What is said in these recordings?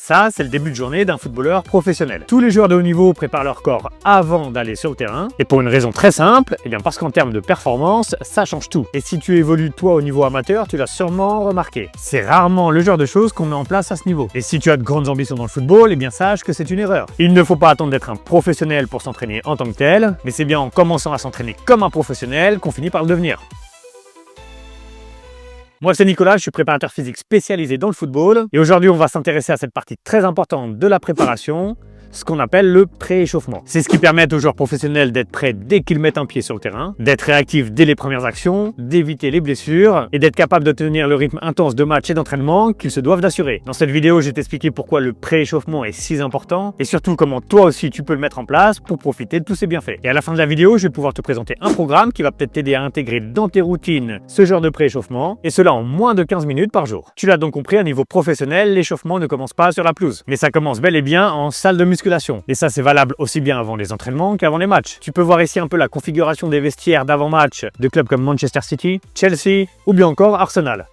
Ça, c'est le début de journée d'un footballeur professionnel. Tous les joueurs de haut niveau préparent leur corps avant d'aller sur le terrain, et pour une raison très simple, eh bien parce qu'en termes de performance, ça change tout. Et si tu évolues toi au niveau amateur, tu l'as sûrement remarqué. C'est rarement le genre de choses qu'on met en place à ce niveau. Et si tu as de grandes ambitions dans le football, eh bien sache que c'est une erreur. Il ne faut pas attendre d'être un professionnel pour s'entraîner en tant que tel, mais c'est bien en commençant à s'entraîner comme un professionnel qu'on finit par le devenir. Moi, c'est Nicolas, je suis préparateur physique spécialisé dans le football. Et aujourd'hui, on va s'intéresser à cette partie très importante de la préparation, ce qu'on appelle le pré-échauffement. C'est ce qui permet aux joueurs professionnels d'être prêts dès qu'ils mettent un pied sur le terrain, d'être réactifs dès les premières actions, d'éviter les blessures et d'être capables de tenir le rythme intense de match et d'entraînement qu'ils se doivent d'assurer. Dans cette vidéo, je vais t'expliquer pourquoi le pré-échauffement est si important et surtout comment toi aussi tu peux le mettre en place pour profiter de tous ses bienfaits. Et à la fin de la vidéo, je vais pouvoir te présenter un programme qui va peut-être t'aider à intégrer dans tes routines ce genre de pré-échauffement et cela en moins de 15 minutes par jour. Tu l'as donc compris, à niveau professionnel, l'échauffement ne commence pas sur la pelouse, mais ça commence bel et bien en salle de musculation. Et ça, c'est valable aussi bien avant les entraînements qu'avant les matchs. Tu peux voir ici un peu la configuration des vestiaires d'avant-match de clubs comme Manchester City, Chelsea ou bien encore Arsenal.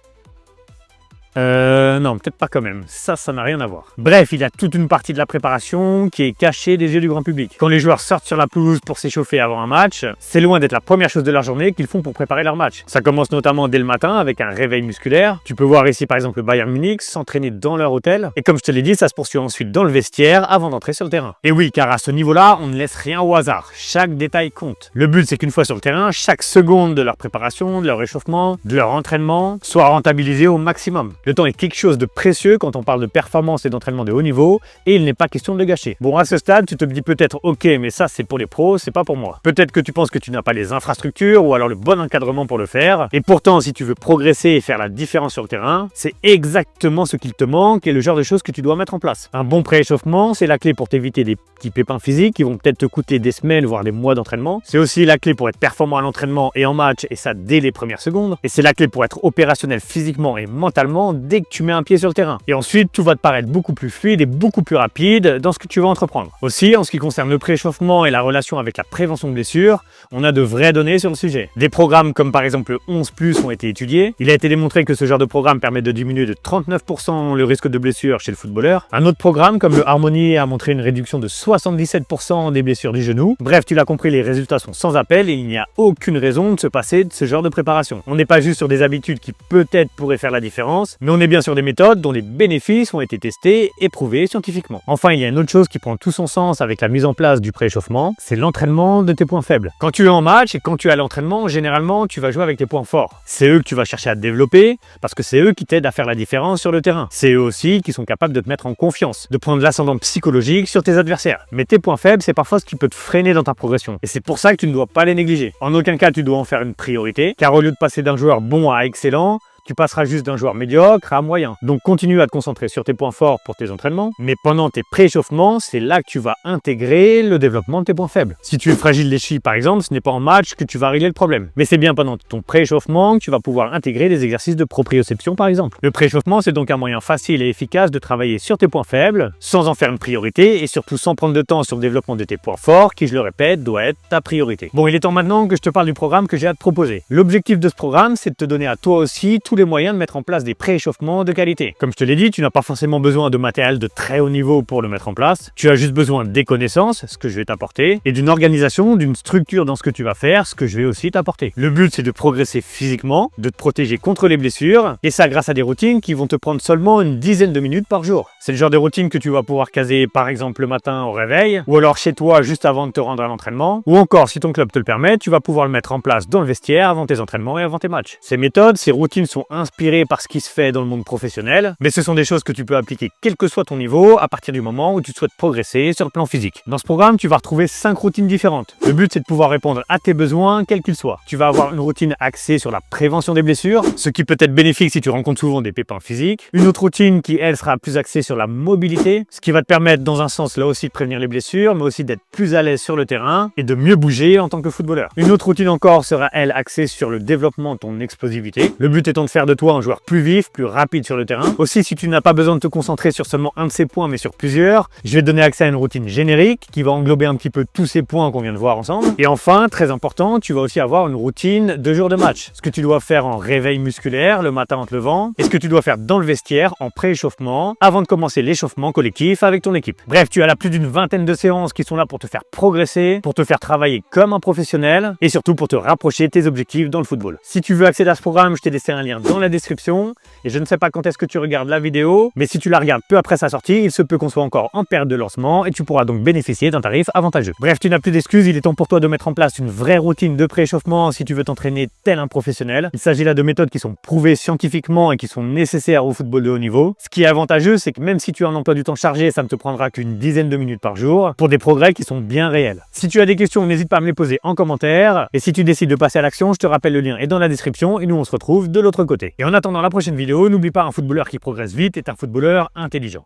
Non, peut-être pas quand même. Ça n'a rien à voir. Bref, il y a toute une partie de la préparation qui est cachée des yeux du grand public. Quand les joueurs sortent sur la pelouse pour s'échauffer avant un match, c'est loin d'être la première chose de leur journée qu'ils font pour préparer leur match. Ça commence notamment dès le matin avec un réveil musculaire. Tu peux voir ici par exemple le Bayern Munich s'entraîner dans leur hôtel. Et comme je te l'ai dit, ça se poursuit ensuite dans le vestiaire avant d'entrer sur le terrain. Et oui, car à ce niveau-là, on ne laisse rien au hasard. Chaque détail compte. Le but, c'est qu'une fois sur le terrain, chaque seconde de leur préparation, de leur réchauffement, de leur entraînement soit rentabilisée au maximum. Le temps est quelque chose de précieux quand on parle de performance et d'entraînement de haut niveau et il n'est pas question de le gâcher. Bon, à ce stade, tu te dis peut-être ok, mais ça c'est pour les pros, c'est pas pour moi. Peut-être que tu penses que tu n'as pas les infrastructures ou alors le bon encadrement pour le faire. Et pourtant, si tu veux progresser et faire la différence sur le terrain, c'est exactement ce qu'il te manque et le genre de choses que tu dois mettre en place. Un bon pré-échauffement, c'est la clé pour t'éviter des petits pépins physiques qui vont peut-être te coûter des semaines voire des mois d'entraînement. C'est aussi la clé pour être performant à l'entraînement et en match et ça dès les premières secondes. Et c'est la clé pour être opérationnel physiquement et mentalement dès que tu mets un pied sur le terrain. Et ensuite, tout va te paraître beaucoup plus fluide et beaucoup plus rapide dans ce que tu vas entreprendre. Aussi, en ce qui concerne le préchauffement et la relation avec la prévention de blessures, on a de vraies données sur le sujet. Des programmes comme par exemple le 11+, ont été étudiés. Il a été démontré que ce genre de programme permet de diminuer de 39% le risque de blessure chez le footballeur. Un autre programme comme le Harmony a montré une réduction de 77% des blessures du genou. Bref, tu l'as compris, les résultats sont sans appel et il n'y a aucune raison de se passer de ce genre de préparation. On n'est pas juste sur des habitudes qui peut-être pourraient faire la différence, mais on est bien sur des méthodes dont les bénéfices ont été testés et prouvés scientifiquement. Enfin, il y a une autre chose qui prend tout son sens avec la mise en place du prééchauffement, c'est l'entraînement de tes points faibles. Quand tu es en match et quand tu es à l'entraînement, généralement, tu vas jouer avec tes points forts. C'est eux que tu vas chercher à développer parce que c'est eux qui t'aident à faire la différence sur le terrain. C'est eux aussi qui sont capables de te mettre en confiance, de prendre l'ascendant psychologique sur tes adversaires. Mais tes points faibles, c'est parfois ce qui peut te freiner dans ta progression. Et c'est pour ça que tu ne dois pas les négliger. En aucun cas, tu dois en faire une priorité, car au lieu de passer d'un joueur bon à excellent, tu passeras juste d'un joueur médiocre à moyen. Donc continue à te concentrer sur tes points forts pour tes entraînements, mais pendant tes pré-échauffements, c'est là que tu vas intégrer le développement de tes points faibles. Si tu es fragile des chevilles par exemple, ce n'est pas en match que tu vas régler le problème. Mais c'est bien pendant ton pré-échauffement que tu vas pouvoir intégrer des exercices de proprioception par exemple. Le pré-échauffement, c'est donc un moyen facile et efficace de travailler sur tes points faibles, sans en faire une priorité et surtout sans prendre de temps sur le développement de tes points forts, qui je le répète, doit être ta priorité. Bon, il est temps maintenant que je te parle du programme que j'ai à te proposer. L'objectif de ce programme, c'est de te donner à toi aussi tous les moyens de mettre en place des pré-échauffements de qualité. Comme je te l'ai dit, tu n'as pas forcément besoin de matériel de très haut niveau pour le mettre en place. Tu as juste besoin des connaissances, ce que je vais t'apporter, et d'une organisation, d'une structure dans ce que tu vas faire, ce que je vais aussi t'apporter. Le but, c'est de progresser physiquement, de te protéger contre les blessures, et ça grâce à des routines qui vont te prendre seulement une dizaine de minutes par jour. C'est le genre de routine que tu vas pouvoir caser par exemple le matin au réveil, ou alors chez toi juste avant de te rendre à l'entraînement, ou encore si ton club te le permet, tu vas pouvoir le mettre en place dans le vestiaire avant tes entraînements et avant tes matchs. Ces méthodes, ces routines sont inspirées par ce qui se fait dans le monde professionnel, mais ce sont des choses que tu peux appliquer quel que soit ton niveau à partir du moment où tu souhaites progresser sur le plan physique. Dans ce programme, tu vas retrouver 5 routines différentes. Le but, c'est de pouvoir répondre à tes besoins, quels qu'ils soient. Tu vas avoir une routine axée sur la prévention des blessures, ce qui peut être bénéfique si tu rencontres souvent des pépins physiques. Une autre routine qui, elle, sera plus axée sur la mobilité, ce qui va te permettre, dans un sens, là aussi, de prévenir les blessures, mais aussi d'être plus à l'aise sur le terrain et de mieux bouger en tant que footballeur. Une autre routine encore sera, elle, axée sur le développement de ton explosivité. Le but étant de faire de toi un joueur plus vif, plus rapide sur le terrain. Aussi, si tu n'as pas besoin de te concentrer sur seulement un de ces points, mais sur plusieurs, je vais te donner accès à une routine générique qui va englober un petit peu tous ces points qu'on vient de voir ensemble. Et enfin, très important, tu vas aussi avoir une routine de jour de match. Ce que tu dois faire en réveil musculaire le matin en te levant et ce que tu dois faire dans le vestiaire en pré-échauffement avant de commencer l'échauffement collectif avec ton équipe. Bref, tu as là plus d'une vingtaine de séances qui sont là pour te faire progresser, pour te faire travailler comme un professionnel et surtout pour te rapprocher de tes objectifs dans le football. Si tu veux accéder à ce programme, je t'ai laissé un lien dans la description et je ne sais pas quand est-ce que tu regardes la vidéo, mais si tu la regardes peu après sa sortie, il se peut qu'on soit encore en période de lancement et tu pourras donc bénéficier d'un tarif avantageux. Bref, tu n'as plus d'excuses, il est temps pour toi de mettre en place une vraie routine de pré-échauffement si tu veux t'entraîner tel un professionnel. Il s'agit là de méthodes qui sont prouvées scientifiquement et qui sont nécessaires au football de haut niveau. Ce qui est avantageux, c'est que même si tu as un emploi du temps chargé, ça ne te prendra qu'une dizaine de minutes par jour pour des progrès qui sont bien réels. Si tu as des questions, n'hésite pas à me les poser en commentaire. Et si tu décides de passer à l'action, je te rappelle, le lien est dans la description et nous on se retrouve de l'autre côté. Et en attendant la prochaine vidéo, n'oublie pas, un footballeur qui progresse vite est un footballeur intelligent.